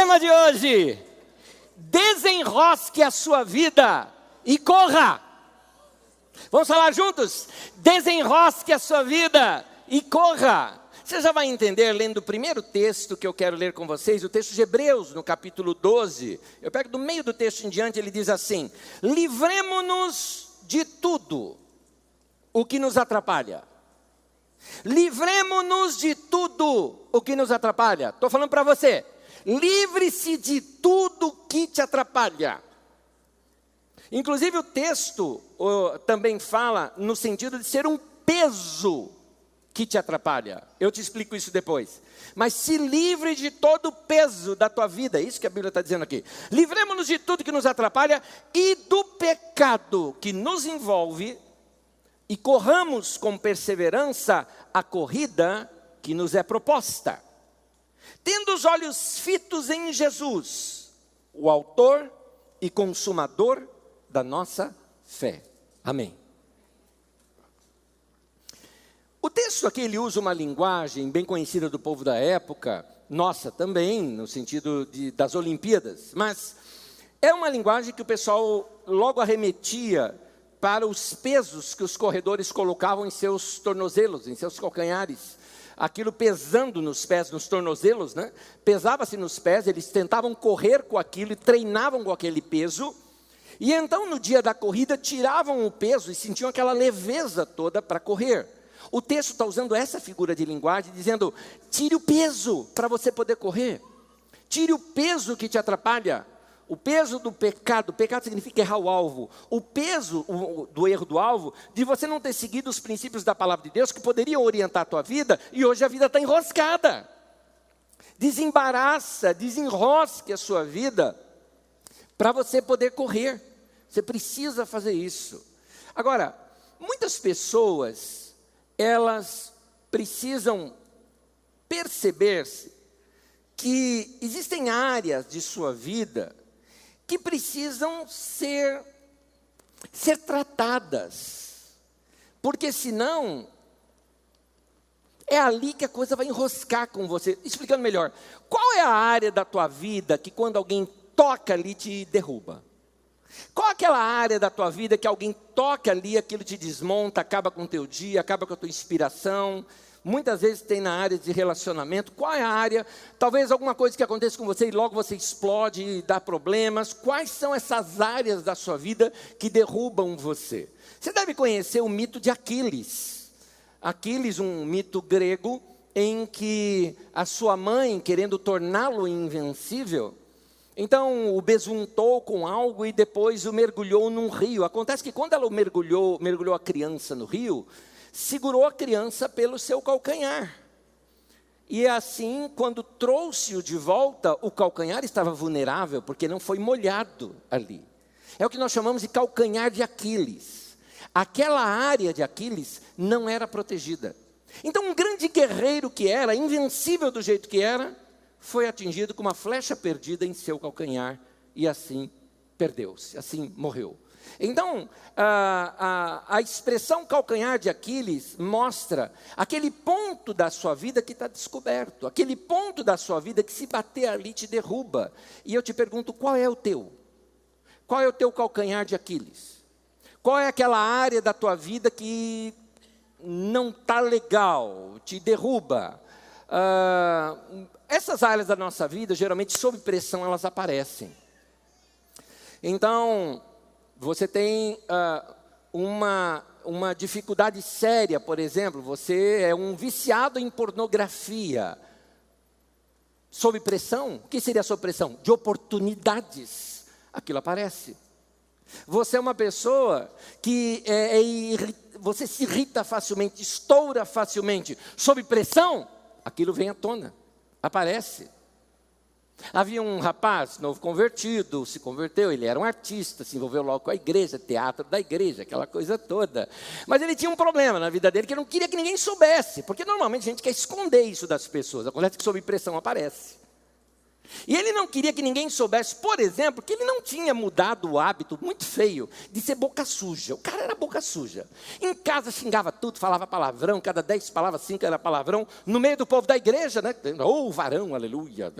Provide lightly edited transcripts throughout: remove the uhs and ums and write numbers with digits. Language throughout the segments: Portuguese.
Tema de hoje: desenrosque a sua vida e corra. Vamos falar juntos? Desenrosque a sua vida e corra. Você já vai entender lendo o primeiro texto que eu quero ler com vocês, o texto de Hebreus, no capítulo 12. Eu pego do meio do texto em diante, ele diz assim: livremo-nos de tudo o que nos atrapalha. Livremo-nos de tudo o que nos atrapalha. Estou falando para você. Livre-se de tudo que te atrapalha. Inclusive o texto também fala no sentido de ser um peso que te atrapalha. Eu te explico isso depois. Mas se livre de todo o peso da tua vida. É isso que a Bíblia está dizendo aqui. Livremos-nos de tudo que nos atrapalha e do pecado que nos envolve, e corramos com perseverança a corrida que nos é proposta, tendo os olhos fitos em Jesus, o autor e consumador da nossa fé. Amém. O texto aqui, ele usa uma linguagem bem conhecida do povo da época, nossa também, no sentido das Olimpíadas, mas é uma linguagem que o pessoal logo arremetia para os pesos que os corredores colocavam em seus tornozelos, em seus calcanhares. Aquilo pesando nos pés, nos tornozelos, né? Pesava-se nos pés, eles tentavam correr com aquilo e treinavam com aquele peso. E então, no dia da corrida, tiravam o peso e sentiam aquela leveza toda para correr. O texto está usando essa figura de linguagem, dizendo: tire o peso para você poder correr. Tire o peso que te atrapalha. O peso do pecado. Pecado significa errar o alvo. O peso do erro do alvo, de você não ter seguido os princípios da palavra de Deus, que poderiam orientar a tua vida, e hoje a vida está enroscada. Desembaraça, desenrosque a sua vida, para você poder correr. Você precisa fazer isso. Agora, muitas pessoas, elas precisam perceber-se que existem áreas de sua vida que precisam ser tratadas, porque senão é ali que a coisa vai enroscar com você. Explicando melhor, qual é a área da tua vida que quando alguém toca ali te derruba? Qual é aquela área da tua vida que alguém toca ali, aquilo te desmonta, acaba com o teu dia, acaba com a tua inspiração? Muitas vezes tem na área de relacionamento. Qual é a área? Talvez alguma coisa que aconteça com você e logo você explode e dá problemas. Quais são essas áreas da sua vida que derrubam você? Você deve conhecer o mito de Aquiles. Aquiles, um mito grego em que a sua mãe, querendo torná-lo invencível, então o besuntou com algo e depois o mergulhou num rio. Acontece que quando ela mergulhou a criança no rio, segurou a criança pelo seu calcanhar. E assim, quando trouxe-o de volta, o calcanhar estava vulnerável, porque não foi molhado ali. É o que nós chamamos de calcanhar de Aquiles. Aquela área de Aquiles não era protegida. Então, um grande guerreiro que era, invencível do jeito que era, foi atingido com uma flecha perdida em seu calcanhar, e assim perdeu-se, assim morreu. Então, a expressão calcanhar de Aquiles mostra aquele ponto da sua vida que está descoberto, aquele ponto da sua vida que se bater ali te derruba. E eu te pergunto, qual é o teu? Qual é o teu calcanhar de Aquiles? Qual é aquela área da tua vida que não está legal, te derruba? Essas áreas da nossa vida, geralmente, sob pressão, elas aparecem. Então, você tem uma dificuldade séria, por exemplo, você é um viciado em pornografia. Sob pressão, o que seria a sob pressão? De oportunidades, aquilo aparece. Você é uma pessoa que você se irrita facilmente, estoura facilmente. Sob pressão, aquilo vem à tona, aparece. Havia um rapaz novo convertido, se converteu, ele era um artista, se envolveu logo com a igreja, teatro da igreja, aquela coisa toda. Mas ele tinha um problema na vida dele, que ele não queria que ninguém soubesse, porque normalmente a gente quer esconder isso das pessoas. Acontece que sob pressão aparece. E ele não queria que ninguém soubesse, por exemplo, que ele não tinha mudado o hábito muito feio de ser boca suja. O cara era boca suja. Em casa xingava tudo, falava palavrão, cada 10 palavras, 5 era palavrão. No meio do povo da igreja, né? Ô, varão, aleluia.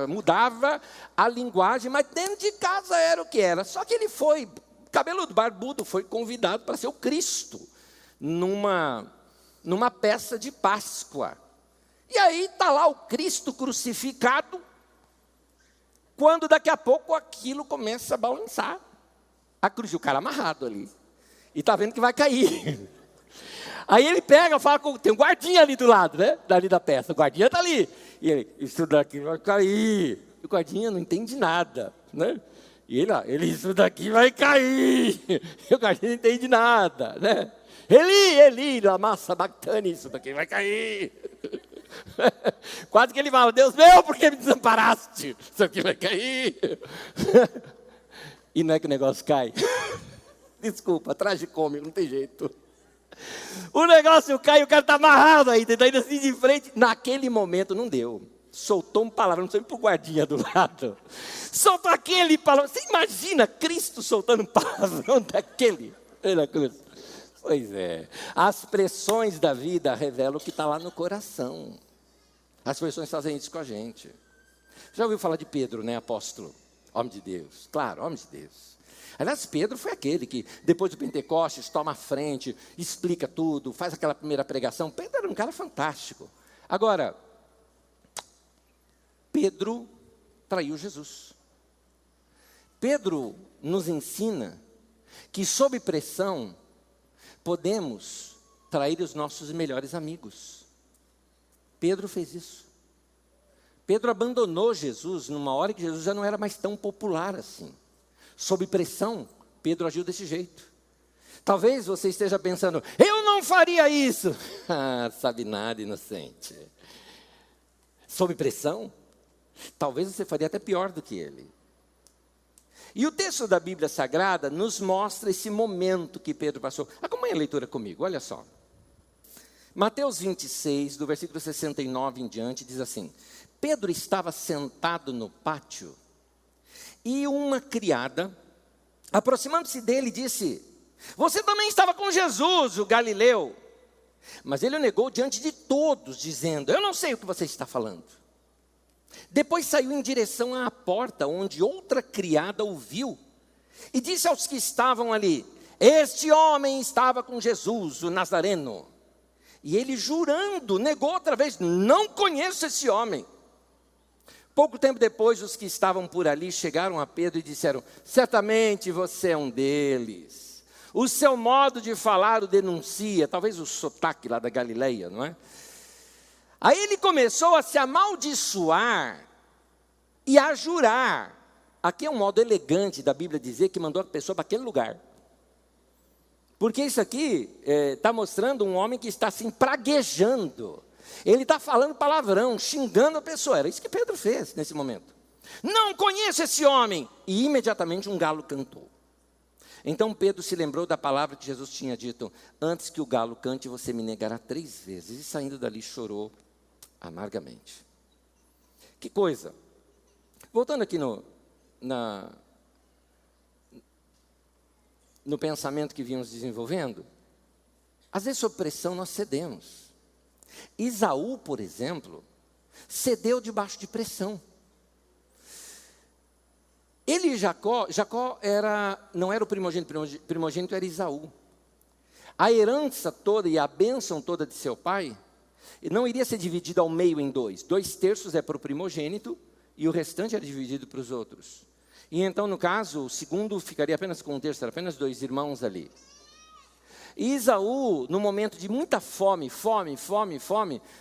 Mudava a linguagem, mas dentro de casa era o que era. Só que ele foi, cabeludo, barbudo, foi convidado para ser o Cristo numa peça de Páscoa. E aí está lá o Cristo crucificado, quando daqui a pouco aquilo começa a balançar. A cruz, o cara amarrado ali. E está vendo que vai cair. Aí ele pega, fala com... Tem um guardinha ali do lado, né? Dali da peça. O guardinha está ali. E ele, isso daqui vai cair. O guardinha não entende nada, né? E ele, isso daqui vai cair. E o guardinha não entende nada, né? Eli, lama sabachthani, isso daqui vai cair. Quase que ele fala, Deus meu, por que me desamparaste? Isso aqui vai cair. E não é que o negócio cai. Desculpa, tragicômico, não tem jeito. O negócio cai, o cara está amarrado aí, está indo assim de frente. Naquele momento não deu. Soltou um palavrão, não sei para o guardinha do lado. Soltou aquele palavrão. Você imagina Cristo soltando um palavrão daquele? Pois é. As pressões da vida revelam o que está lá no coração. As pressões fazem isso com a gente. Já ouviu falar de Pedro, né, apóstolo? Homem de Deus. Claro, homem de Deus. Aliás, Pedro foi aquele que, depois do Pentecostes, toma a frente, explica tudo, faz aquela primeira pregação. Pedro era um cara fantástico. Agora, Pedro traiu Jesus. Pedro nos ensina que, sob pressão, podemos trair os nossos melhores amigos. Pedro fez isso. Pedro abandonou Jesus numa hora que Jesus já não era mais tão popular assim. Sob pressão, Pedro agiu desse jeito. Talvez você esteja pensando, eu não faria isso. Sabe nada, inocente. Sob pressão, talvez você faria até pior do que ele. E o texto da Bíblia Sagrada nos mostra esse momento que Pedro passou. Acompanhe a leitura comigo, olha só. Mateus 26, do versículo 69 em diante, diz assim: Pedro estava sentado no pátio e uma criada, aproximando-se dele, disse: você também estava com Jesus, o Galileu. Mas ele o negou diante de todos, dizendo: eu não sei o que você está falando. Depois saiu em direção à porta, onde outra criada o viu, e disse aos que estavam ali: este homem estava com Jesus, o Nazareno. E ele, jurando, negou outra vez: não conheço esse homem. Pouco tempo depois, os que estavam por ali chegaram a Pedro e disseram: certamente você é um deles. O seu modo de falar o denuncia, talvez o sotaque lá da Galileia, não é? Aí ele começou a se amaldiçoar e a jurar. Aqui é um modo elegante da Bíblia dizer que mandou a pessoa para aquele lugar. Porque isso aqui está mostrando um homem que está assim praguejando. Ele está falando palavrão, xingando a pessoa. Era isso que Pedro fez nesse momento. Não conheço esse homem. E imediatamente um galo cantou. Então Pedro se lembrou da palavra que Jesus tinha dito: antes que o galo cante, você me negará 3 vezes. E saindo dali chorou amargamente. Que coisa. Voltando aqui no pensamento que vínhamos desenvolvendo, às vezes sob pressão nós cedemos. Esaú, por exemplo, cedeu debaixo de pressão. Ele e Jacó não era o primogênito era Esaú. A herança toda e a bênção toda de seu pai não iria ser dividida ao meio em 2. 2/3 é para o primogênito e o restante era dividido para os outros. E então, no caso, o segundo ficaria apenas com 1/3, era apenas 2 irmãos ali. E Esaú, no momento de muita fome,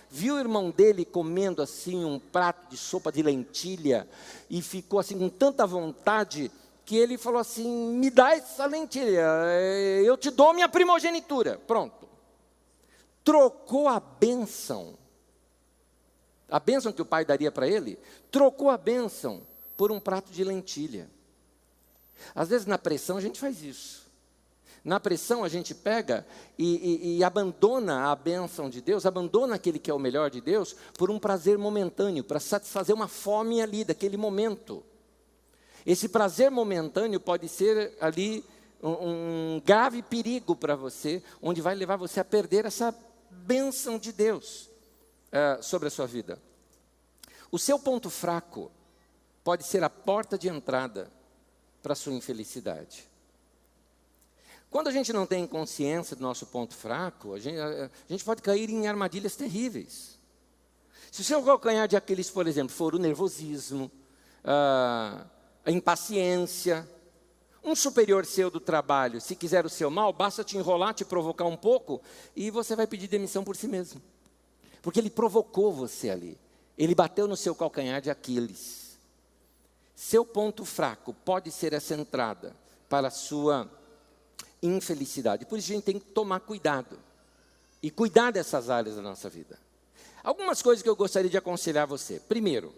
viu o irmão dele comendo assim um prato de sopa de lentilha e ficou assim com tanta vontade que ele falou assim: me dá essa lentilha, eu te dou minha primogenitura. Pronto. Trocou a bênção que o pai daria para ele, trocou a bênção por um prato de lentilha. Às vezes na pressão a gente faz isso. Na pressão a gente pega e abandona a bênção de Deus, abandona aquele que é o melhor de Deus, por um prazer momentâneo, para satisfazer uma fome ali, daquele momento. Esse prazer momentâneo pode ser ali um grave perigo para você, onde vai levar você a perder essa bênção de Deus sobre a sua vida. O seu ponto fraco pode ser a porta de entrada para a sua infelicidade. Quando a gente não tem consciência do nosso ponto fraco, a gente pode cair em armadilhas terríveis. Se o seu calcanhar de Aquiles, por exemplo, for o nervosismo, a impaciência, um superior seu do trabalho, se quiser o seu mal, basta te enrolar, te provocar um pouco, e você vai pedir demissão por si mesmo. Porque ele provocou você ali. Ele bateu no seu calcanhar de Aquiles. Seu ponto fraco pode ser essa entrada para a sua infelicidade. Por isso a gente tem que tomar cuidado. E cuidar dessas áreas da nossa vida. Algumas coisas que eu gostaria de aconselhar você. Primeiro,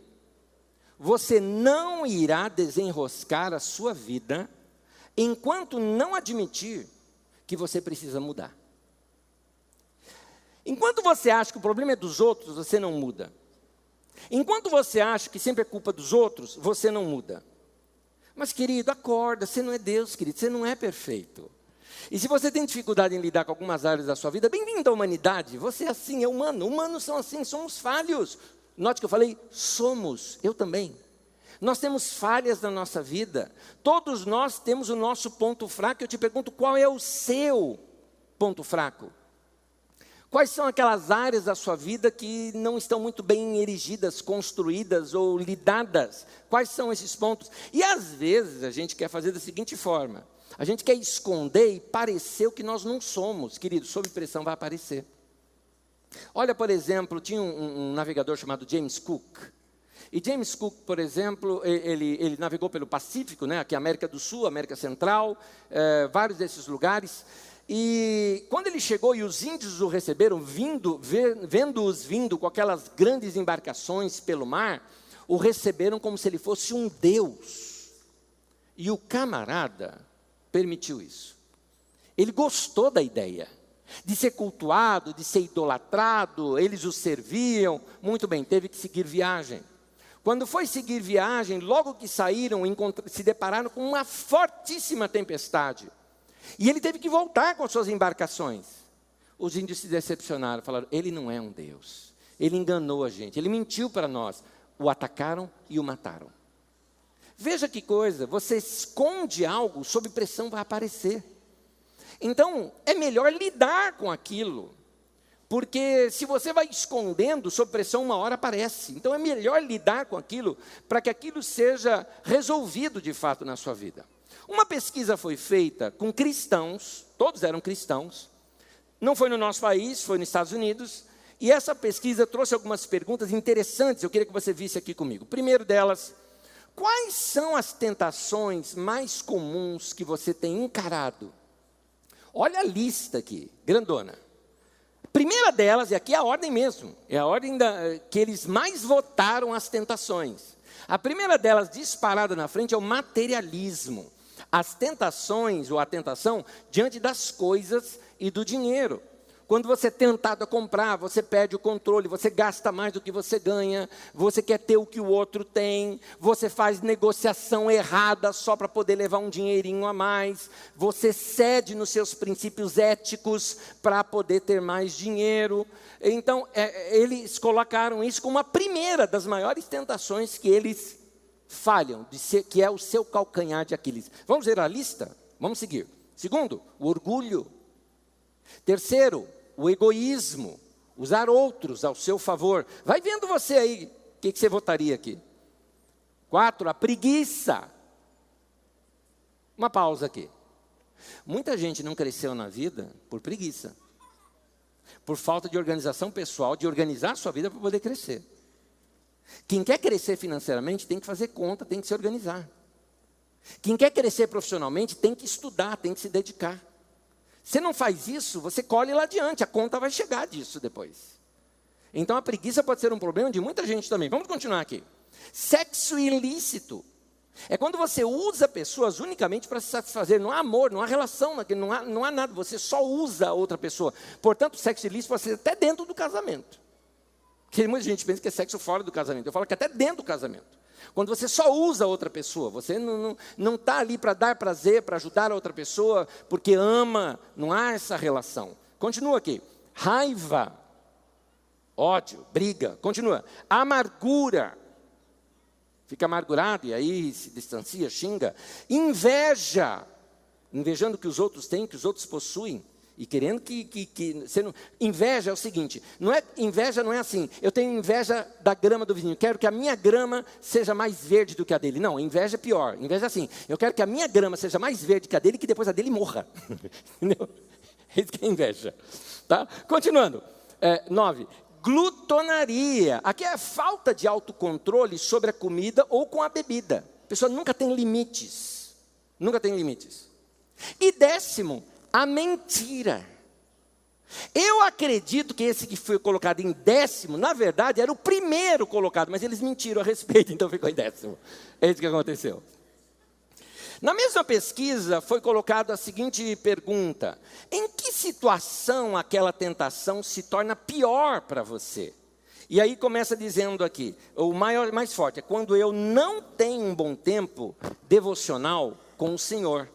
você não irá desenroscar a sua vida enquanto não admitir que você precisa mudar. Enquanto você acha que o problema é dos outros, você não muda. Enquanto você acha que sempre é culpa dos outros, você não muda. Mas, querido, acorda, você não é Deus, querido, você não é perfeito. E se você tem dificuldade em lidar com algumas áreas da sua vida, bem-vindo à humanidade, você é assim, é humano. Humanos são assim, somos falhos. Note que eu falei, somos, eu também. Nós temos falhas na nossa vida. Todos nós temos o nosso ponto fraco. Eu te pergunto, qual é o seu ponto fraco? Quais são aquelas áreas da sua vida que não estão muito bem erigidas, construídas ou lidadas? Quais são esses pontos? E às vezes a gente quer fazer da seguinte forma. A gente quer esconder e parecer o que nós não somos. Querido, sob pressão vai aparecer. Olha, por exemplo, tinha um navegador chamado James Cook. E James Cook, por exemplo, ele navegou pelo Pacífico, né, aqui América do Sul, América Central, vários desses lugares. E quando ele chegou e os índios o receberam, vendo-os vindo com aquelas grandes embarcações pelo mar, o receberam como se ele fosse um deus. E o camarada permitiu isso. Ele gostou da ideia de ser cultuado, de ser idolatrado, eles o serviam. Muito bem, teve que seguir viagem. Quando foi seguir viagem, logo que saíram, se depararam com uma fortíssima tempestade. E ele teve que voltar com as suas embarcações. Os índios se decepcionaram, falaram, ele não é um Deus. Ele enganou a gente, ele mentiu para nós. O atacaram e o mataram. Veja que coisa, você esconde algo, sob pressão vai aparecer. Então, é melhor lidar com aquilo. Porque se você vai escondendo, sob pressão uma hora aparece. Então é melhor lidar com aquilo, para que aquilo seja resolvido de fato na sua vida. Uma pesquisa foi feita com cristãos, todos eram cristãos, não foi no nosso país, foi nos Estados Unidos, e essa pesquisa trouxe algumas perguntas interessantes, eu queria que você visse aqui comigo. Primeiro delas, quais são as tentações mais comuns que você tem encarado? Olha a lista aqui, grandona. A primeira delas, e aqui é a ordem mesmo, é a ordem que eles mais votaram as tentações. A primeira delas, disparada na frente, é o materialismo. As tentações, ou a tentação, diante das coisas e do dinheiro. Quando você é tentado a comprar, você perde o controle, você gasta mais do que você ganha, você quer ter o que o outro tem, você faz negociação errada só para poder levar um dinheirinho a mais, você cede nos seus princípios éticos para poder ter mais dinheiro. Então, eles colocaram isso como a primeira das maiores tentações que eles falham, que é o seu calcanhar de Aquiles. Vamos ver a lista? Vamos seguir. Segundo, o orgulho. Terceiro, o egoísmo. Usar outros ao seu favor. Vai vendo você aí, o que você votaria aqui? 4, a preguiça. Uma pausa aqui. Muita gente não cresceu na vida por preguiça. Por falta de organização pessoal, de organizar a sua vida para poder crescer. Quem quer crescer financeiramente tem que fazer conta, tem que se organizar. Quem quer crescer profissionalmente tem que estudar, tem que se dedicar. Se não faz isso, você colhe lá adiante, a conta vai chegar disso depois. Então a preguiça pode ser um problema de muita gente também. Vamos continuar aqui. Sexo ilícito. É quando você usa pessoas unicamente para se satisfazer. Não há amor, não há relação, não há nada. Você só usa a outra pessoa. Portanto, o sexo ilícito pode ser até dentro do casamento. Porque muita gente pensa que é sexo fora do casamento. Eu falo que até dentro do casamento. Quando você só usa a outra pessoa. Você não está ali para dar prazer, para ajudar a outra pessoa, porque ama. Não há essa relação. Continua aqui. Raiva, ódio, briga. Continua. Amargura. Fica amargurado e aí se distancia, xinga. Inveja. Invejando o que os outros têm, que os outros possuem. E querendo que você não... Inveja é o seguinte, inveja não é assim, eu tenho inveja da grama do vizinho, quero que a minha grama seja mais verde do que a dele. Não, inveja é pior. Inveja é assim, eu quero que a minha grama seja mais verde que a dele e que depois a dele morra. Entendeu? Isso que é inveja. Tá? Continuando. 9. Glutonaria. Aqui é a falta de autocontrole sobre a comida ou com a bebida. A pessoa nunca tem limites. Nunca tem limites. E 10º, a mentira. Eu acredito que esse que foi colocado em 10º, na verdade, era o primeiro colocado, mas eles mentiram a respeito, então ficou em 10º. É isso que aconteceu. Na mesma pesquisa, foi colocada a seguinte pergunta: em que situação aquela tentação se torna pior para você? E aí começa dizendo aqui, o mais forte, é quando eu não tenho um bom tempo devocional com o Senhor.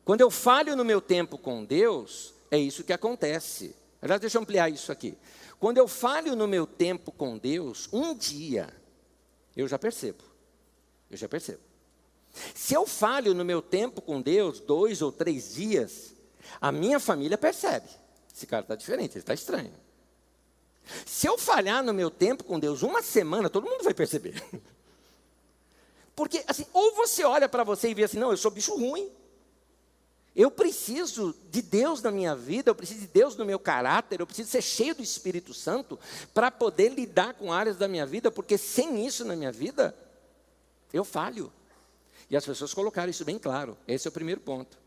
Quando eu falho no meu tempo com Deus, é isso que acontece. Aliás, deixa eu ampliar isso aqui. Quando eu falho no meu tempo com Deus, um dia, eu já percebo. Se eu falho no meu tempo com Deus, 2 ou 3 dias, a minha família percebe. Esse cara está diferente, ele está estranho. Se eu falhar no meu tempo com Deus, 1 semana, todo mundo vai perceber. Porque, assim, ou você olha para você e vê assim, não, eu sou bicho ruim. Eu preciso de Deus na minha vida, eu preciso de Deus no meu caráter, eu preciso ser cheio do Espírito Santo para poder lidar com áreas da minha vida, porque sem isso na minha vida, eu falho. E as pessoas colocaram isso bem claro. Esse é o primeiro ponto.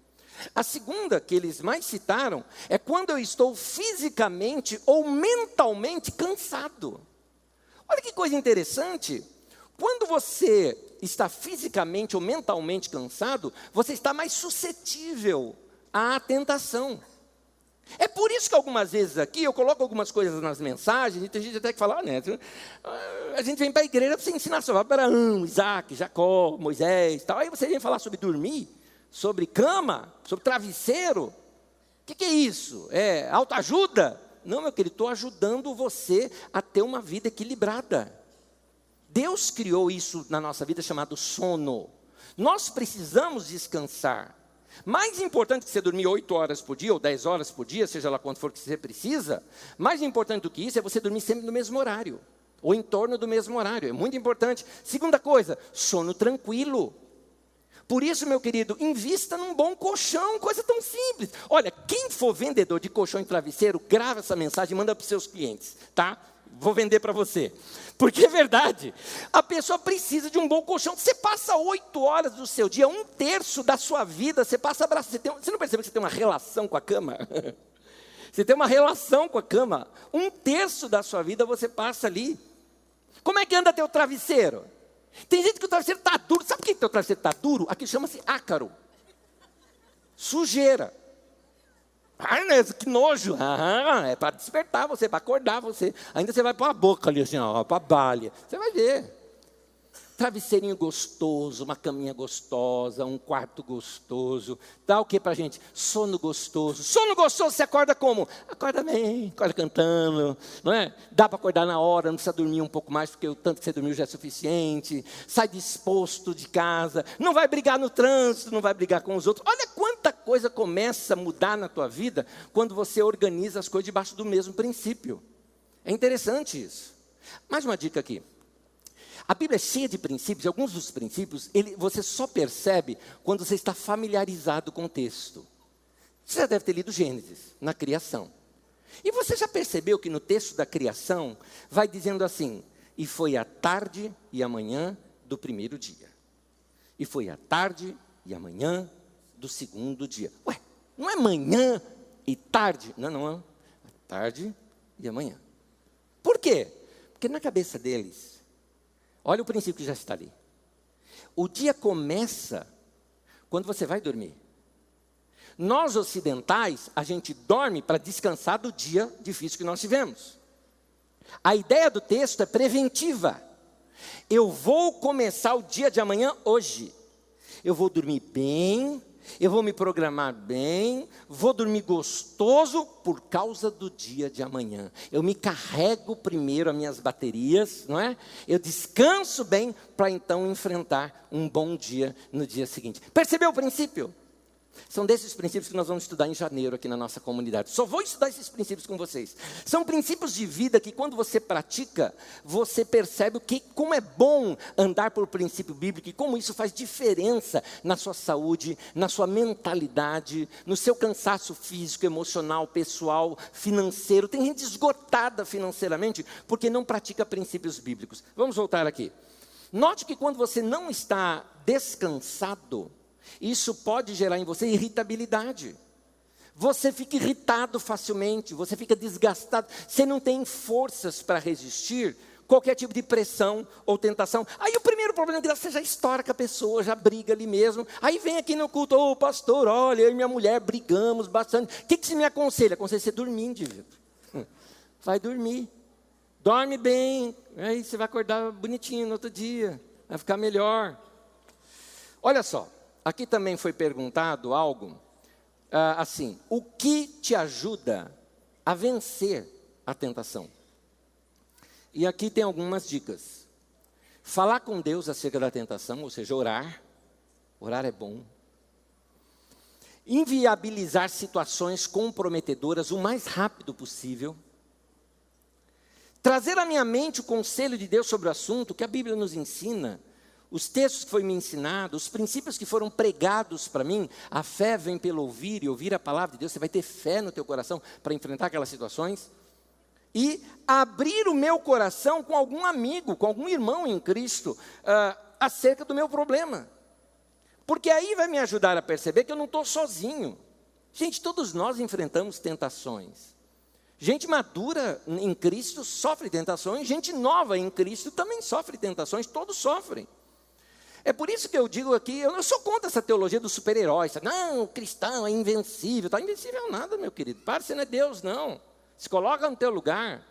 A segunda que eles mais citaram é quando eu estou fisicamente ou mentalmente cansado. Olha que coisa interessante. Quando você está fisicamente ou mentalmente cansado, você está mais suscetível à tentação. É por isso que algumas vezes aqui eu coloco algumas coisas nas mensagens, e tem gente até que fala, a gente vem para a igreja para você ensinar sobre Abraão, Isaac, Jacó, Moisés, tal. Aí você vem falar sobre dormir, sobre cama, sobre travesseiro. O que é isso? É autoajuda? Não, meu querido, estou ajudando você a ter uma vida equilibrada. Deus criou isso na nossa vida chamado sono. Nós precisamos descansar. Mais importante que você dormir 8 horas por dia, ou 10 horas por dia, seja lá quanto for que você precisa, mais importante do que isso é você dormir sempre no mesmo horário, ou em torno do mesmo horário, é muito importante. Segunda coisa, sono tranquilo. Por isso, meu querido, invista num bom colchão, coisa tão simples. Olha, quem for vendedor de colchão e travesseiro, grava essa mensagem e manda para os seus clientes, tá? Vou vender para você. Porque é verdade, a pessoa precisa de um bom colchão. Você passa 8 horas do seu dia, 1/3 da sua vida, você passa abraço. Você não percebe que você tem uma relação com a cama? Você tem uma relação com a cama. 1/3 da sua vida você passa ali. Como é que anda teu travesseiro? Tem gente que o travesseiro está duro. Sabe por que teu travesseiro está duro? Aqui chama-se ácaro. Sujeira. Ai, que nojo. É para despertar você, para acordar você. Ainda você vai para a boca ali, assim, para a balha. Você vai ver. Travesseirinho gostoso, uma caminha gostosa, um quarto gostoso. Dá o que para a gente? Sono gostoso. Sono gostoso, você acorda como? Acorda bem, acorda cantando, não é? Dá para acordar na hora, não precisa dormir um pouco mais, porque o tanto que você dormiu já é suficiente. Sai disposto de casa, não vai brigar no trânsito, não vai brigar com os outros. Olha quanta coisa começa a mudar na tua vida quando você organiza as coisas debaixo do mesmo princípio. É interessante isso. Mais uma dica aqui. A Bíblia é cheia de princípios, e alguns dos princípios você só percebe quando você está familiarizado com o texto. Você já deve ter lido Gênesis, na criação. E você já percebeu que no texto da criação, vai dizendo assim, e foi a tarde e a manhã do primeiro dia. E foi a tarde e a manhã do segundo dia. Ué, não é manhã e tarde? Não, é tarde e amanhã. Por quê? Porque na cabeça deles, olha o princípio que já está ali. O dia começa quando você vai dormir. Nós ocidentais, a gente dorme para descansar do dia difícil que nós tivemos. A ideia do texto é preventiva. Eu vou começar o dia de amanhã hoje. Eu vou dormir bem, eu vou me programar bem, vou dormir gostoso por causa do dia de amanhã. Eu me carrego primeiro as minhas baterias, não é? Eu descanso bem para então enfrentar um bom dia no dia seguinte. Percebeu o princípio? São desses princípios que nós vamos estudar em janeiro aqui na nossa comunidade. Só vou estudar esses princípios com vocês. São princípios de vida que quando você pratica, você percebe como é bom andar por princípio bíblico e como isso faz diferença na sua saúde, na sua mentalidade, no seu cansaço físico, emocional, pessoal, financeiro. Tem gente esgotada financeiramente porque não pratica princípios bíblicos. Vamos voltar aqui. Note que quando você não está descansado, isso pode gerar em você irritabilidade. Você fica irritado facilmente, você fica desgastado, você não tem forças para resistir qualquer tipo de pressão ou tentação. Aí o primeiro problema é que você já estoura com a pessoa, já briga ali mesmo. Aí vem aqui no culto, ô pastor, olha, eu e minha mulher brigamos bastante. O que você me aconselha? Aconselho você dormir, indivíduo. Vai dormir. Dorme bem, aí você vai acordar bonitinho no outro dia, vai ficar melhor. Olha só. Aqui também foi perguntado algo, assim, o que te ajuda a vencer a tentação? E aqui tem algumas dicas. Falar com Deus acerca da tentação, ou seja, orar é bom. Inviabilizar situações comprometedoras o mais rápido possível. Trazer à minha mente o conselho de Deus sobre o assunto, que a Bíblia nos ensina. Os textos que foram me ensinados, os princípios que foram pregados para mim, a fé vem pelo ouvir e ouvir a palavra de Deus. Você vai ter fé no teu coração para enfrentar aquelas situações. E abrir o meu coração com algum amigo, com algum irmão em Cristo, acerca do meu problema. Porque aí vai me ajudar a perceber que eu não estou sozinho. Gente, todos nós enfrentamos tentações. Gente madura em Cristo sofre tentações, gente nova em Cristo também sofre tentações, todos sofrem. É por isso que eu digo aqui, eu não sou contra essa teologia dos super-heróis. Não, o cristão é invencível. Está invencível nada, meu querido. Para, você não é Deus, não. Se coloca no teu lugar.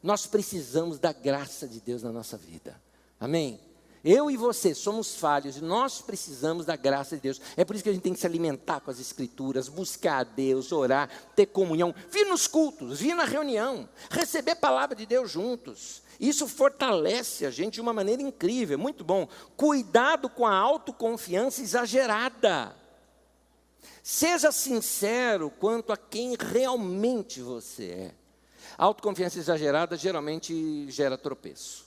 Nós precisamos da graça de Deus na nossa vida. Amém? Eu e você somos falhos e nós precisamos da graça de Deus. É por isso que a gente tem que se alimentar com as Escrituras, buscar a Deus, orar, ter comunhão, vir nos cultos, vir na reunião, receber a palavra de Deus juntos. Isso fortalece a gente de uma maneira incrível, muito bom. Cuidado com a autoconfiança exagerada. Seja sincero quanto a quem realmente você é. A autoconfiança exagerada geralmente gera tropeço.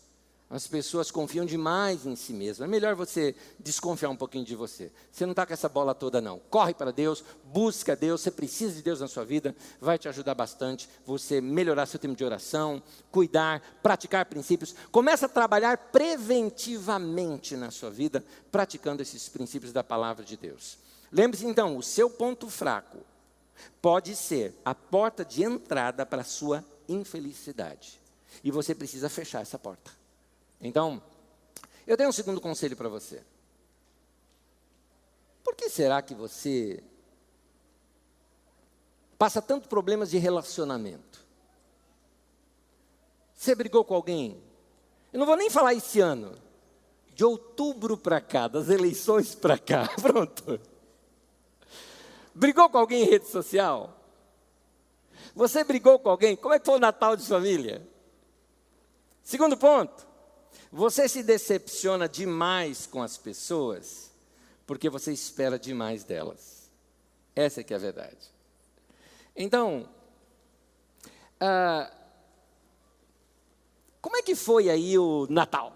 As pessoas confiam demais em si mesmas. É melhor você desconfiar um pouquinho de você. Você não está com essa bola toda, não. Corre para Deus, busca Deus. Você precisa de Deus na sua vida. Vai te ajudar bastante. Você melhorar seu tempo de oração, cuidar, praticar princípios. Começa a trabalhar preventivamente na sua vida, praticando esses princípios da palavra de Deus. Lembre-se, então, o seu ponto fraco pode ser a porta de entrada para a sua infelicidade. E você precisa fechar essa porta. Então, eu tenho um segundo conselho para você. Por que será que você passa tantos problemas de relacionamento? Você brigou com alguém? Eu não vou nem falar esse ano. De outubro para cá, das eleições para cá. Pronto. Brigou com alguém em rede social? Você brigou com alguém? Como é que foi o Natal de família? Segundo ponto. Você se decepciona demais com as pessoas porque você espera demais delas. Essa é que é a verdade. Então, como é que foi aí o Natal?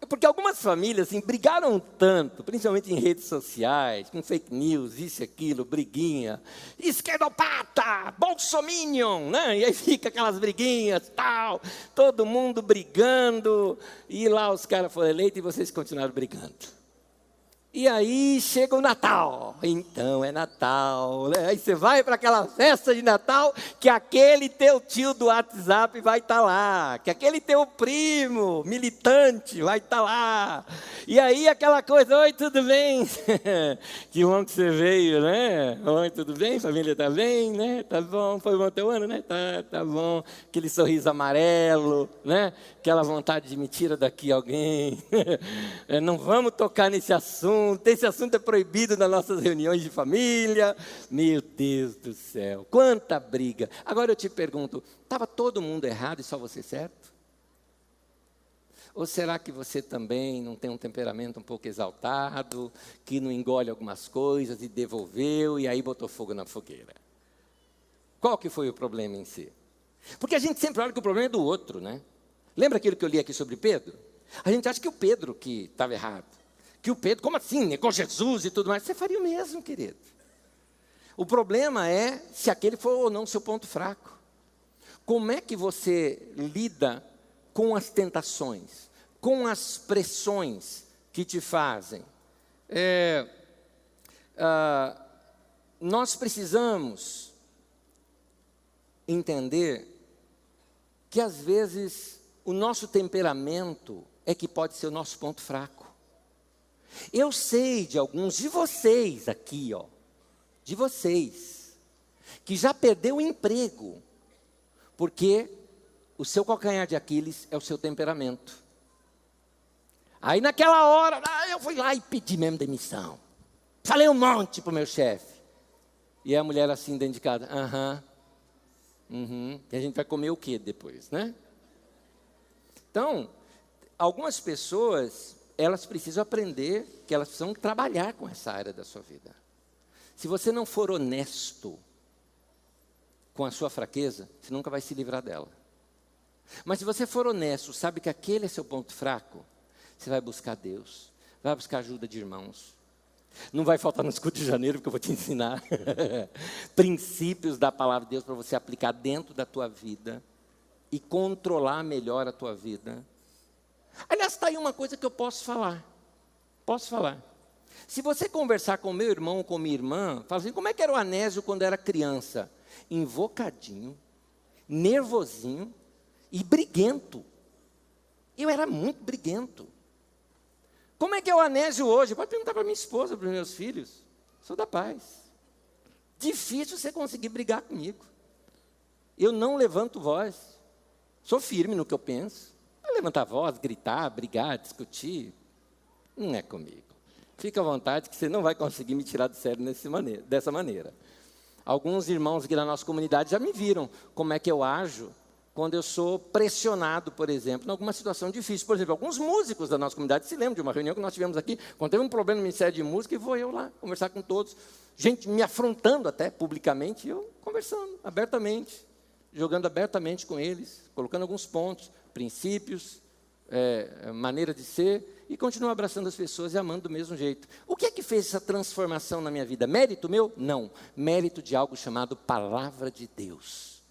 Porque algumas famílias assim, brigaram tanto, principalmente em redes sociais, com fake news, isso e aquilo, briguinha, esquerdopata, bolsominion, né? E aí fica aquelas briguinhas, tal, todo mundo brigando, e lá os caras foram eleitos e vocês continuaram brigando. E aí chega o Natal, então é Natal, né? Aí você vai para aquela festa de Natal, que aquele teu tio do WhatsApp vai estar lá, que aquele teu primo militante vai estar lá. E aí aquela coisa, oi, tudo bem? Que bom que você veio, né? Oi, tudo bem? Família tá bem, né? Tá bom, foi bom teu ano, né? Tá bom. Aquele sorriso amarelo, né? Aquela vontade de me tira daqui alguém. Não vamos tocar nesse assunto. Esse assunto é proibido nas nossas reuniões de família. Meu Deus do céu, quanta briga. Agora eu te pergunto, estava todo mundo errado e só você certo? Ou será que você também não tem um temperamento um pouco exaltado, que não engole algumas coisas e devolveu e aí botou fogo na fogueira? Qual que foi o problema em si? Porque a gente sempre olha que o problema é do outro, né? Lembra aquilo que eu li aqui sobre Pedro? A gente acha que o Pedro que estava errado. Que o Pedro, como assim, negou Jesus e tudo mais? Você faria o mesmo, querido. O problema é se aquele for ou não seu ponto fraco. Como é que você lida com as tentações, com as pressões que te fazem? Nós precisamos entender que às vezes o nosso temperamento é que pode ser o nosso ponto fraco. Eu sei de alguns de vocês aqui, de vocês, que já perdeu o emprego, porque o seu calcanhar de Aquiles é o seu temperamento. Aí naquela hora, eu fui lá e pedi mesmo demissão. Falei um monte para o meu chefe. E a mulher assim dentro de casa, e a gente vai comer o quê depois, né? Então, algumas pessoas, elas precisam aprender que elas precisam trabalhar com essa área da sua vida. Se você não for honesto com a sua fraqueza, você nunca vai se livrar dela. Mas se você for honesto, sabe que aquele é seu ponto fraco, você vai buscar Deus, vai buscar ajuda de irmãos. Não vai faltar no escudo de janeiro, porque eu vou te ensinar princípios da palavra de Deus para você aplicar dentro da tua vida e controlar melhor a tua vida. Aliás, está aí uma coisa que eu posso falar. Se você conversar com meu irmão ou com minha irmã, fala assim, como é que era o Anésio quando era criança? Invocadinho, nervosinho e briguento. Eu era muito briguento. Como é que é o Anésio hoje? Pode perguntar para minha esposa, para os meus filhos. Sou da paz. Difícil você conseguir brigar comigo. Eu não levanto voz. Sou firme no que eu penso. Levantar a voz, gritar, brigar, discutir, não é comigo. Fica à vontade que você não vai conseguir me tirar do sério dessa maneira. Alguns irmãos aqui da nossa comunidade já me viram como é que eu ajo quando eu sou pressionado, por exemplo, em alguma situação difícil. Por exemplo, alguns músicos da nossa comunidade se lembram de uma reunião que nós tivemos aqui, quando teve um problema no Ministério de Música, e vou eu lá conversar com todos, gente me afrontando até publicamente, e eu conversando abertamente, jogando abertamente com eles, colocando alguns pontos, princípios, maneira de ser, e continuo abraçando as pessoas e amando do mesmo jeito. O que é que fez essa transformação na minha vida? Mérito meu? Não. Mérito de algo chamado Palavra de Deus.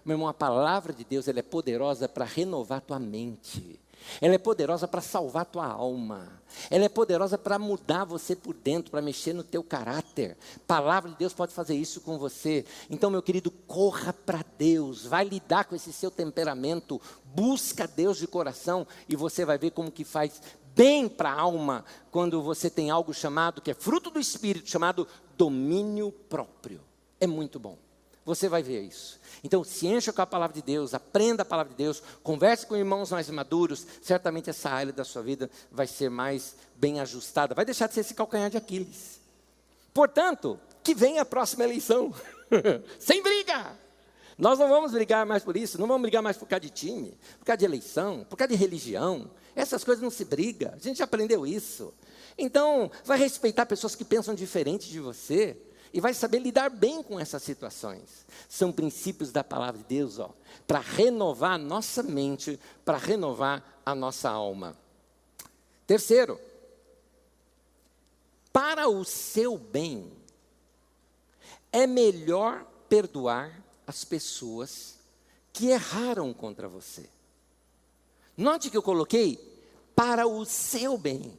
Meu irmão, a Palavra de Deus, ela é poderosa para renovar tua mente. Ela é poderosa para salvar tua alma. Ela é poderosa para mudar você por dentro, para mexer no teu caráter. Palavra de Deus pode fazer isso com você. Então, meu querido, corra para Deus. Vai lidar com esse seu temperamento. Busca Deus de coração e você vai ver como que faz bem para a alma quando você tem algo chamado, que é fruto do Espírito, chamado domínio próprio. É muito bom. Você vai ver isso. Então, se encha com a palavra de Deus, aprenda a palavra de Deus, converse com irmãos mais maduros, certamente essa área da sua vida vai ser mais bem ajustada, vai deixar de ser esse calcanhar de Aquiles. Portanto, que venha a próxima eleição, sem briga. Nós não vamos brigar mais por isso, não vamos brigar mais por causa de time, por causa de eleição, por causa de religião. Essas coisas não se briga, a gente já aprendeu isso. Então, vai respeitar pessoas que pensam diferente de você, e vai saber lidar bem com essas situações. São princípios da palavra de Deus, para renovar a nossa mente, para renovar a nossa alma. Terceiro, para o seu bem, é melhor perdoar as pessoas que erraram contra você. Note que eu coloquei para o seu bem.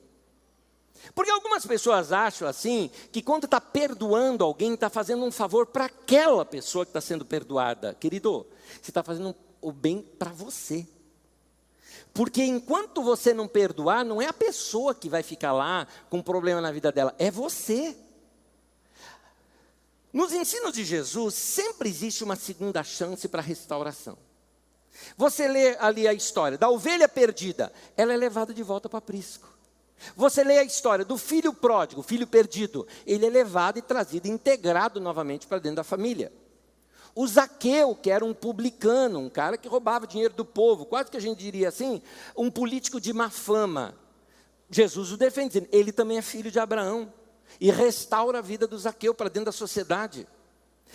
Porque algumas pessoas acham assim, que quando está perdoando alguém, está fazendo um favor para aquela pessoa que está sendo perdoada. Querido, você está fazendo o bem para você. Porque enquanto você não perdoar, não é a pessoa que vai ficar lá com um problema na vida dela, é você. Nos ensinos de Jesus, sempre existe uma segunda chance para restauração. Você lê ali a história da ovelha perdida, ela é levada de volta para o aprisco. Você lê a história do filho pródigo, filho perdido, ele é levado e trazido, integrado novamente para dentro da família. O Zaqueu, que era um publicano, um cara que roubava dinheiro do povo, quase que a gente diria assim, um político de má fama. Jesus o defende, dizendo, ele também é filho de Abraão. E restaura a vida do Zaqueu para dentro da sociedade.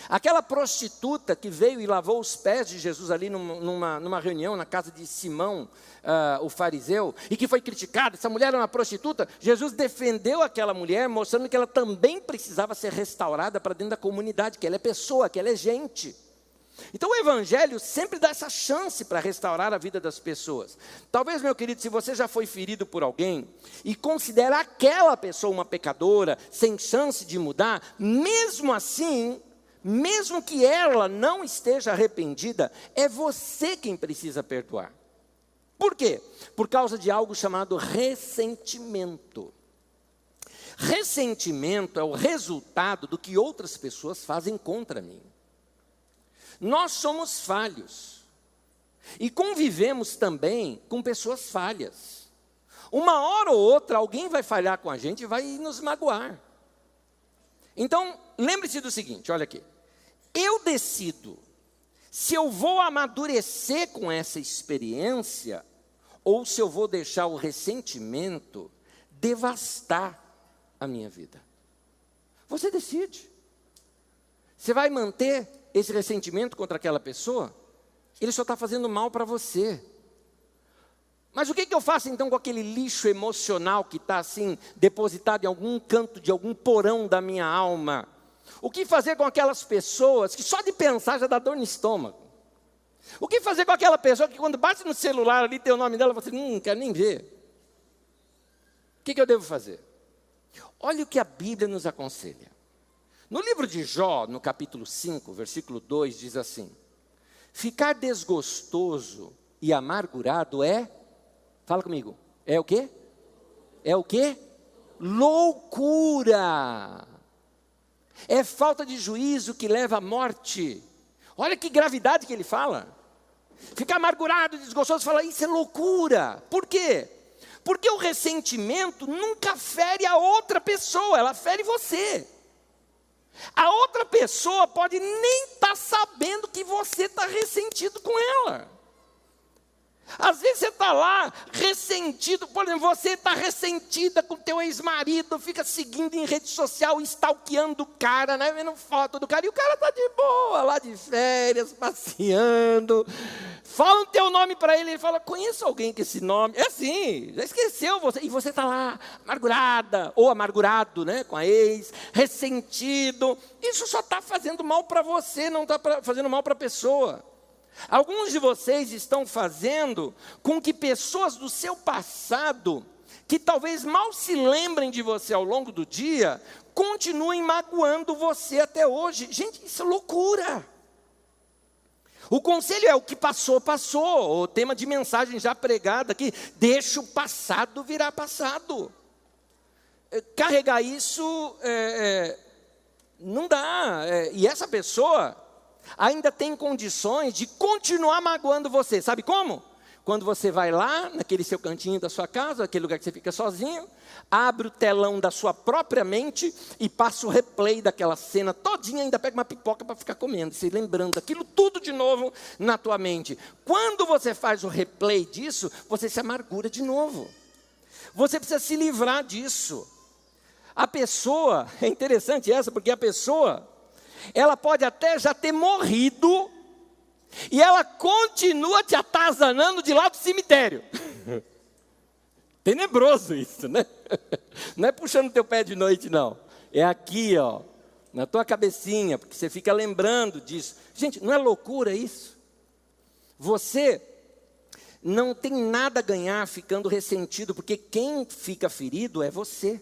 Aquela prostituta que veio e lavou os pés de Jesus ali numa reunião na casa de Simão, o fariseu, e que foi criticada, essa mulher era uma prostituta, Jesus defendeu aquela mulher, mostrando que ela também precisava ser restaurada para dentro da comunidade, que ela é pessoa, que ela é gente. Então o Evangelho sempre dá essa chance para restaurar a vida das pessoas. Talvez, meu querido, se você já foi ferido por alguém e considera aquela pessoa uma pecadora, sem chance de mudar, mesmo assim, mesmo que ela não esteja arrependida, é você quem precisa perdoar. Por quê? Por causa de algo chamado ressentimento. Ressentimento é o resultado do que outras pessoas fazem contra mim. Nós somos falhos e convivemos também com pessoas falhas. Uma hora ou outra alguém vai falhar com a gente e vai nos magoar. Então, lembre-se do seguinte, olha aqui. Eu decido se eu vou amadurecer com essa experiência ou se eu vou deixar o ressentimento devastar a minha vida. Você decide. Você vai manter esse ressentimento contra aquela pessoa? Ele só está fazendo mal para você. Mas o que eu faço então com aquele lixo emocional que está assim, depositado em algum canto de algum porão da minha alma? O que fazer com aquelas pessoas que só de pensar já dá dor no estômago? O que fazer com aquela pessoa que quando bate no celular ali tem o nome dela, você não quer nem ver? O que eu devo fazer? Olha o que a Bíblia nos aconselha. No livro de Jó, no capítulo 5, versículo 2, diz assim: ficar desgostoso e amargurado fala comigo, é o quê? É o quê? Loucura. É falta de juízo que leva à morte. Olha que gravidade que ele fala. Ficar amargurado, desgostoso, fala, isso é loucura. Por quê? Porque o ressentimento nunca fere a outra pessoa, ela fere você. A outra pessoa pode nem estar sabendo que você está ressentido com ela. Às vezes você está lá ressentido, por exemplo, você está ressentida com o teu ex-marido, fica seguindo em rede social, stalkeando o cara, né, vendo foto do cara, e o cara está de boa, lá de férias, passeando. Fala o teu nome para ele, ele fala, conheço alguém com esse nome. É assim, já esqueceu você. E você está lá, amargurada, ou amargurado, né, com a ex, ressentido. Isso só está fazendo mal para você, não está fazendo mal para a pessoa. Alguns de vocês estão fazendo com que pessoas do seu passado, que talvez mal se lembrem de você ao longo do dia, continuem magoando você até hoje. Gente, isso é loucura. O conselho é: o que passou, passou. O tema de mensagem já pregada aqui: deixa o passado virar passado. Carregar isso não dá. E essa pessoa ainda tem condições de continuar magoando você. Sabe como? Quando você vai lá, naquele seu cantinho da sua casa, aquele lugar que você fica sozinho, abre o telão da sua própria mente e passa o replay daquela cena todinha, ainda pega uma pipoca para ficar comendo, se lembrando daquilo tudo de novo na tua mente. Quando você faz o replay disso, você se amargura de novo. Você precisa se livrar disso. A pessoa, é interessante essa, porque a pessoa, ela pode até já ter morrido e ela continua te atazanando de lá do cemitério. Tenebroso isso, né? Não é puxando teu pé de noite, não. É aqui, ó, na tua cabecinha, porque você fica lembrando disso. Gente, não é loucura isso? Você não tem nada a ganhar ficando ressentido, porque quem fica ferido é você.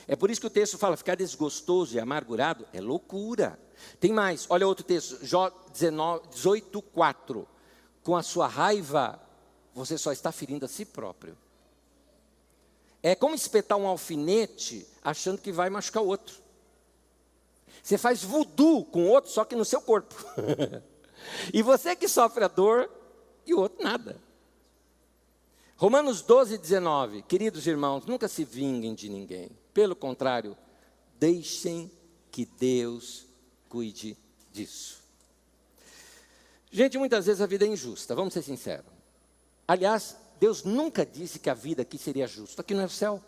É por isso que o texto fala, ficar desgostoso e amargurado é loucura. Tem mais, olha outro texto, Jó 18:4. Com a sua raiva, você só está ferindo a si próprio. É como espetar um alfinete achando que vai machucar o outro. Você faz voodoo com o outro, só que no seu corpo. E você que sofre a dor e o outro nada. Romanos 12:19. Queridos irmãos, nunca se vinguem de ninguém. Pelo contrário, deixem que Deus cuide disso. Gente, muitas vezes a vida é injusta, vamos ser sinceros. Aliás, Deus nunca disse que a vida aqui seria justa, aqui não é o céu.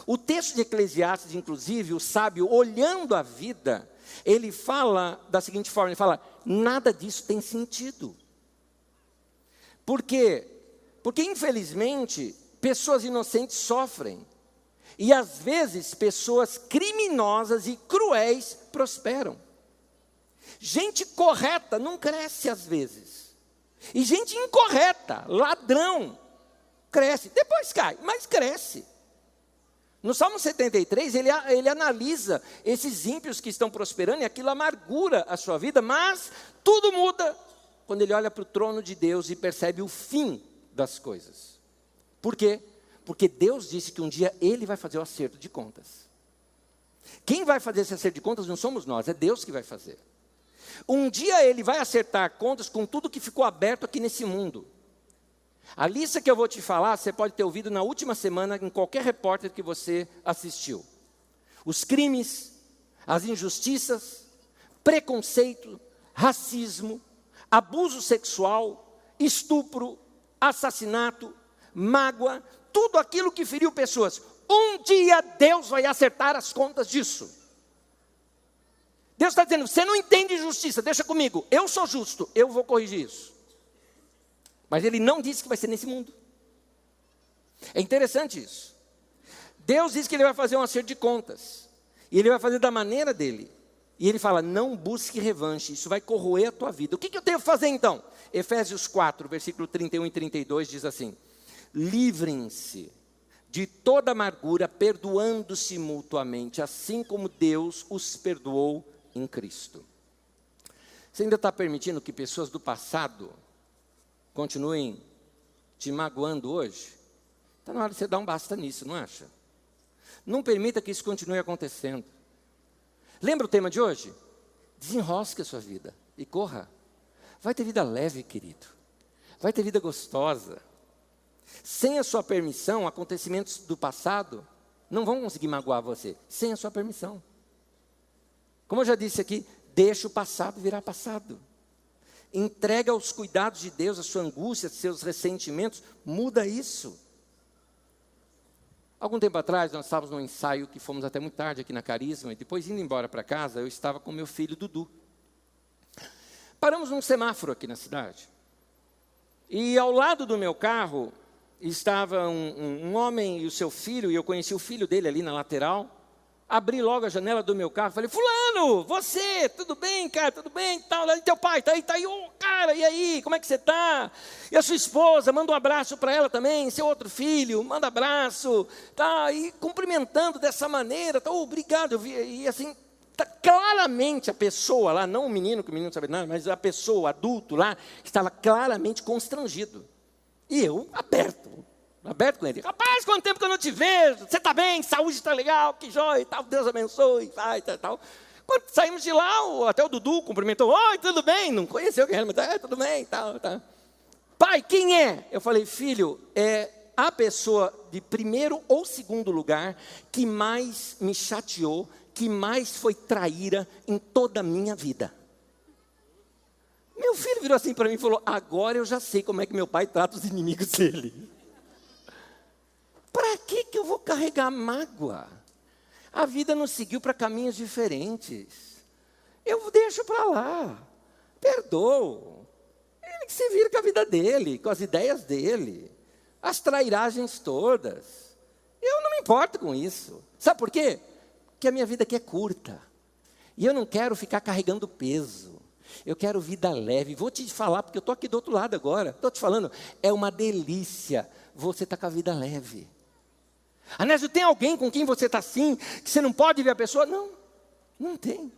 O texto de Eclesiastes, inclusive, o sábio, olhando a vida, ele fala da seguinte forma, ele fala, nada disso tem sentido. Por quê? Porque, infelizmente, pessoas inocentes sofrem. E, às vezes, pessoas criminosas e cruéis prosperam. Gente correta não cresce, às vezes. E gente incorreta, ladrão, cresce. Depois cai, mas cresce. No Salmo 73, ele analisa esses ímpios que estão prosperando e aquilo amargura a sua vida, mas tudo muda quando ele olha para o trono de Deus e percebe o fim das coisas. Por quê? Porque Deus disse que um dia Ele vai fazer o acerto de contas. Quem vai fazer esse acerto de contas não somos nós, é Deus que vai fazer. Um dia Ele vai acertar contas com tudo que ficou aberto aqui nesse mundo. A lista que eu vou te falar, você pode ter ouvido na última semana em qualquer repórter que você assistiu. Os crimes, as injustiças, preconceito, racismo, abuso sexual, estupro, assassinato, mágoa, tudo aquilo que feriu pessoas. Um dia Deus vai acertar as contas disso. Deus está dizendo, você não entende justiça, deixa comigo, eu sou justo, eu vou corrigir isso. Mas Ele não disse que vai ser nesse mundo. É interessante isso. Deus diz que Ele vai fazer um acerto de contas. E Ele vai fazer da maneira dEle. E Ele fala, não busque revanche, isso vai corroer a tua vida. O que eu tenho que fazer então? Efésios 4, versículo 31 e 32 diz assim, livrem-se de toda amargura, perdoando-se mutuamente, assim como Deus os perdoou em Cristo. Você ainda está permitindo que pessoas do passado continuem te magoando hoje? Está na hora de você dar um basta nisso, não acha? Não permita que isso continue acontecendo. Lembra o tema de hoje? Desenrosque a sua vida e corra. Vai ter vida leve, querido. Vai ter vida gostosa. Sem a sua permissão, acontecimentos do passado não vão conseguir magoar você. Sem a sua permissão. Como eu já disse aqui, deixa o passado virar passado. Entrega aos cuidados de Deus a sua angústia, seus ressentimentos. Muda isso. Algum tempo atrás, nós estávamos num ensaio que fomos até muito tarde aqui na Carisma. E depois, indo embora para casa, eu estava com meu filho Dudu. Paramos num semáforo aqui na cidade. E ao lado do meu carro estava um homem e o seu filho, e eu conheci o filho dele ali na lateral. Abri logo a janela do meu carro, falei, fulano, você, tudo bem, cara, tudo bem, tal, e teu pai, tá aí, ô, cara, e aí, como é que você tá? E a sua esposa, manda um abraço para ela também, seu outro filho, manda abraço, tá, e cumprimentando dessa maneira, tá, obrigado, eu vi, e assim, tá, claramente a pessoa lá, não o menino, que o menino não sabe nada, mas a pessoa, o adulto lá, estava claramente constrangido, e eu aberto com ele. Rapaz, quanto tempo que eu não te vejo? Você está bem? Saúde está legal? Que jóia e tal. Deus abençoe. Vai, tal. Quando saímos de lá, até o Dudu cumprimentou. Oi, tudo bem? Não conheceu quem era, mas tudo bem, tal. Pai, quem é? Eu falei, filho, é a pessoa de primeiro ou segundo lugar que mais me chateou, que mais foi traíra em toda a minha vida. Meu filho virou assim para mim e falou, agora eu já sei como é que meu pai trata os inimigos dele. Para que eu vou carregar mágoa? A vida nos seguiu para caminhos diferentes. Eu deixo para lá. Perdoo. Ele que se vira com a vida dele, com as ideias dele. As trairagens todas. Eu não me importo com isso. Sabe por quê? Porque a minha vida aqui é curta. E eu não quero ficar carregando peso. Eu quero vida leve. Vou te falar, porque eu estou aqui do outro lado agora. Estou te falando, é uma delícia você estar com a vida leve. Anésio, tem alguém com quem você está assim, que você não pode ver a pessoa? Não, não tem.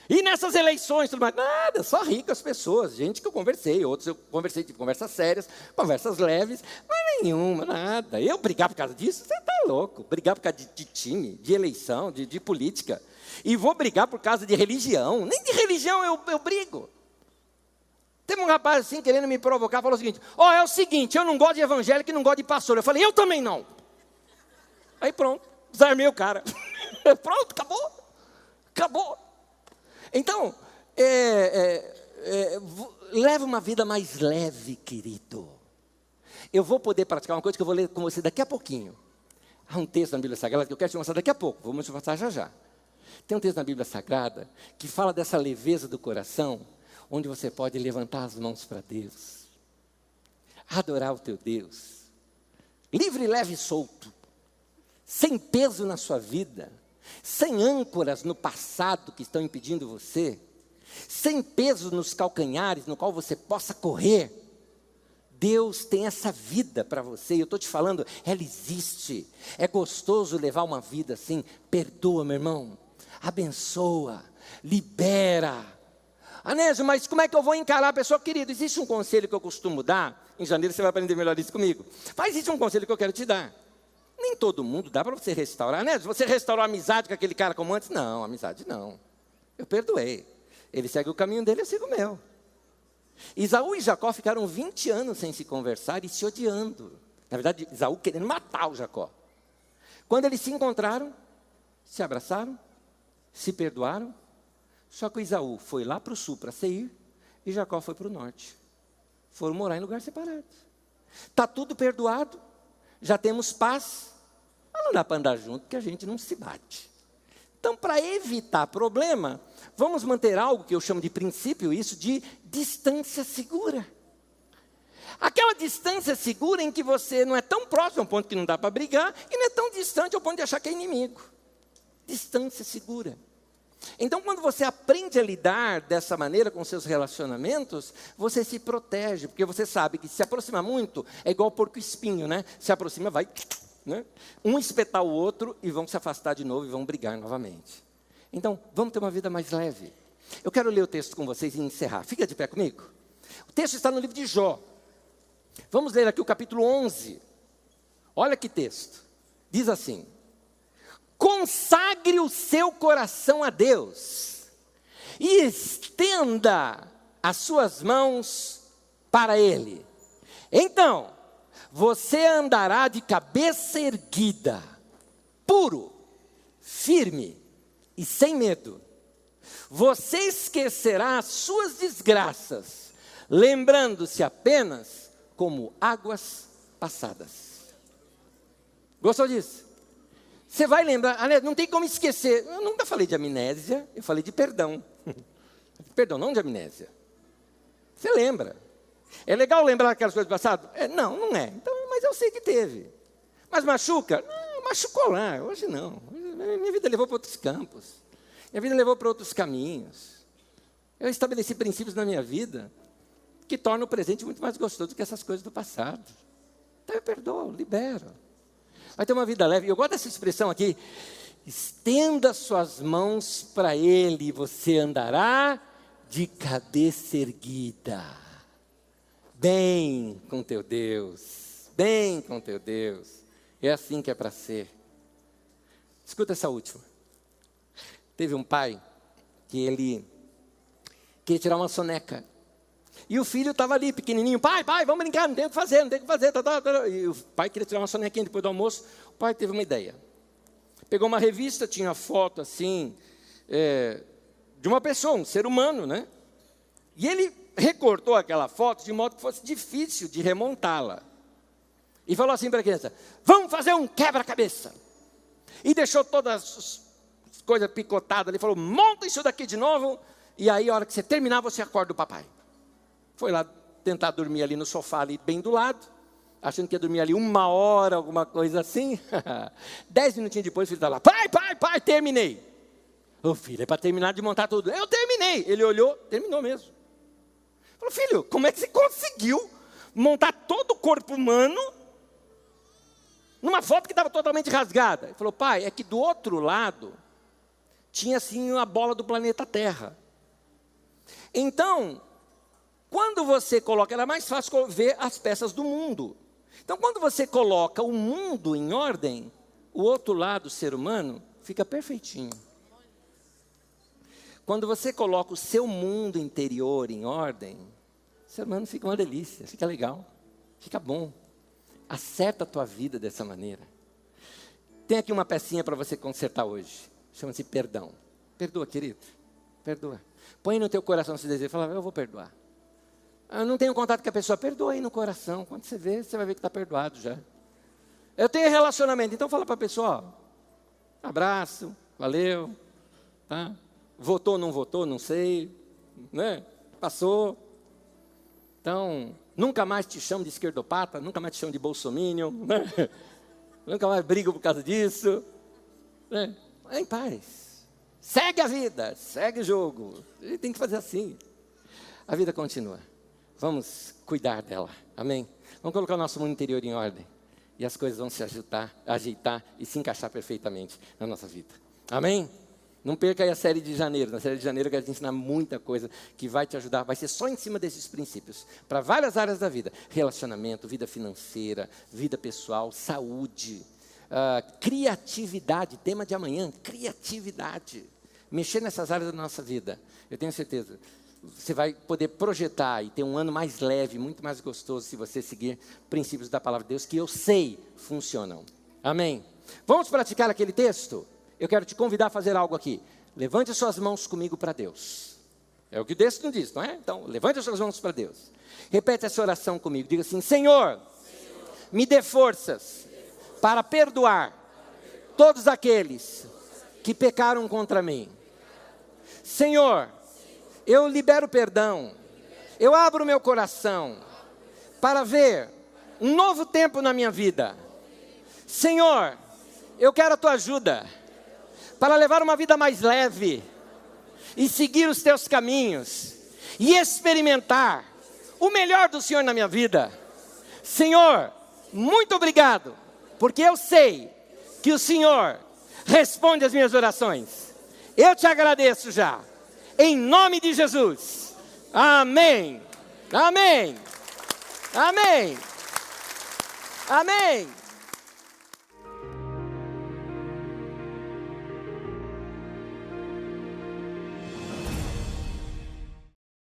E nessas eleições, tudo mais, nada, só ri com as pessoas, gente que eu conversei, outros eu conversei, tipo, conversas sérias, conversas leves, mas nenhuma, nada. Eu brigar por causa disso, você está louco, brigar por causa de time, de eleição, de política, e vou brigar por causa de religião, nem de religião eu brigo. Teve um rapaz assim, querendo me provocar, falou o seguinte, é o seguinte, eu não gosto de evangélico e não gosto de pastor. Eu falei, eu também não. Aí pronto, desarmei o cara. Pronto, acabou. Então, leva uma vida mais leve, querido. Eu vou poder praticar uma coisa que eu vou ler com você daqui a pouquinho. Há um texto na Bíblia Sagrada que eu quero te mostrar daqui a pouco. Vamos mostrar já. Tem um texto na Bíblia Sagrada que fala dessa leveza do coração, onde você pode levantar as mãos para Deus, adorar o teu Deus, livre, leve e solto, sem peso na sua vida, sem âncoras no passado que estão impedindo você, sem peso nos calcanhares no qual você possa correr. Deus tem essa vida para você, e eu estou te falando, ela existe. É gostoso levar uma vida assim. Perdoa, meu irmão, abençoa, libera. Anésio, mas como é que eu vou encarar a pessoa? Querido, existe um conselho que eu costumo dar, em janeiro você vai aprender melhor isso comigo, mas existe um conselho que eu quero te dar. Nem todo mundo dá para você restaurar, né? Você restaurou a amizade com aquele cara como antes? Não, amizade não. Eu perdoei. Ele segue o caminho dele, eu sigo o meu. Esaú e Jacó ficaram 20 anos sem se conversar e se odiando. Na verdade, Esaú querendo matar o Jacó. Quando eles se encontraram, se abraçaram, se perdoaram. Só que o Esaú foi lá para o sul, para Seir, e Jacó foi para o norte. Foram morar em lugares separados. Está tudo perdoado. Já temos paz, mas não dá para andar junto, porque a gente não se bate. Então, para evitar problema, vamos manter algo que eu chamo de princípio, isso de distância segura. Aquela distância segura em que você não é tão próximo ao ponto que não dá para brigar, e não é tão distante ao ponto de achar que é inimigo. Distância segura. Então, quando você aprende a lidar dessa maneira com seus relacionamentos, você se protege, porque você sabe que se aproxima muito, é igual porco-espinho, né? Se aproxima, vai, né? Um espetar o outro e vão se afastar de novo e vão brigar novamente. Então, vamos ter uma vida mais leve. Eu quero ler o texto com vocês e encerrar. Fica de pé comigo. O texto está no livro de Jó. Vamos ler aqui o capítulo 11. Olha que texto. Diz assim: consagre o seu coração a Deus e estenda as suas mãos para Ele. Então, você andará de cabeça erguida, puro, firme e sem medo. Você esquecerá as suas desgraças, lembrando-se apenas como águas passadas. Gostou disso? Você vai lembrar, não tem como esquecer. Eu nunca falei de amnésia, eu falei de perdão. Perdão, não de amnésia. Você lembra. É legal lembrar aquelas coisas do passado? Não é. Então, mas eu sei que teve. Mas machuca? Não, machucou lá, hoje não. Minha vida levou para outros campos. Minha vida levou para outros caminhos. Eu estabeleci princípios na minha vida que tornam o presente muito mais gostoso do que essas coisas do passado. Então eu perdoo, libero. Vai ter uma vida leve. Eu gosto dessa expressão aqui. Estenda suas mãos para Ele e você andará de cabeça erguida. Bem com teu Deus. Bem com teu Deus. É assim que é para ser. Escuta essa última. Teve um pai que ele queria tirar uma soneca. E o filho estava ali, pequenininho. Pai, vamos brincar, não tem o que fazer. E o pai queria tirar uma sonequinha depois do almoço. O pai teve uma ideia. Pegou uma revista, tinha foto assim, de uma pessoa, um ser humano, né? E ele recortou aquela foto de modo que fosse difícil de remontá-la. E falou assim para a criança: vamos fazer um quebra-cabeça. E deixou todas as coisas picotadas ali. Falou: monta isso daqui de novo. E aí, a hora que você terminar, você acorda o papai. Foi lá tentar dormir ali no sofá, ali bem do lado, achando que ia dormir ali 1 hora, alguma coisa assim. 10 minutinhos depois, o filho está lá: pai, terminei. Ô filho, é para terminar de montar tudo. Eu terminei. Ele olhou, terminou mesmo. Falou: filho, como é que você conseguiu montar todo o corpo humano numa foto que estava totalmente rasgada. Ele falou, pai, é que do outro lado tinha assim uma bola do planeta Terra. Então, quando você coloca, era mais fácil ver as peças do mundo. Então, quando você coloca o mundo em ordem, o outro lado, o ser humano, fica perfeitinho. Quando você coloca o seu mundo interior em ordem, o ser humano fica uma delícia, fica legal, fica bom. Acerta a tua vida dessa maneira. Tem aqui uma pecinha para você consertar hoje. Chama-se perdão. Perdoa, querido. Perdoa. Põe no teu coração esse desejo. Fala, eu vou perdoar. Eu não tenho contato com a pessoa. Perdoa aí no coração. Quando você vê, você vai ver que está perdoado já. Eu tenho relacionamento. Então fala para a pessoa, ó, abraço, valeu. Tá? Votou ou não votou, não sei. Né? Passou. Então, nunca mais te chamo de esquerdopata. Nunca mais te chamo de bolsominion. Né? Nunca mais brigo por causa disso. Né? Em paz. Segue a vida, segue o jogo. A gente tem que fazer assim. A vida continua. Vamos cuidar dela. Amém? Vamos colocar o nosso mundo interior em ordem. E as coisas vão se ajeitar e se encaixar perfeitamente na nossa vida. Amém? Não perca aí a série de janeiro. Na série de janeiro eu quero te ensinar muita coisa que vai te ajudar. Vai ser só em cima desses princípios. Para várias áreas da vida. Relacionamento, vida financeira, vida pessoal, saúde. Criatividade, tema de amanhã, criatividade. Mexer nessas áreas da nossa vida. Eu tenho certeza, você vai poder projetar e ter um ano mais leve, muito mais gostoso, se você seguir princípios da palavra de Deus, que eu sei funcionam. Amém? Vamos praticar aquele texto? Eu quero te convidar a fazer algo aqui. Levante as suas mãos comigo para Deus. É o que o texto não diz, não é? Então, levante as suas mãos para Deus. Repete essa oração comigo. Diga assim, Senhor, me dê forças para perdoar todos aqueles que pecaram contra mim. Senhor, eu libero perdão, eu abro meu coração para ver um novo tempo na minha vida. Senhor, eu quero a tua ajuda para levar uma vida mais leve e seguir os teus caminhos e experimentar o melhor do Senhor na minha vida. Senhor, muito obrigado, porque eu sei que o Senhor responde às minhas orações. Eu te agradeço já, em nome de Jesus. Amém. Amém. Amém. Amém.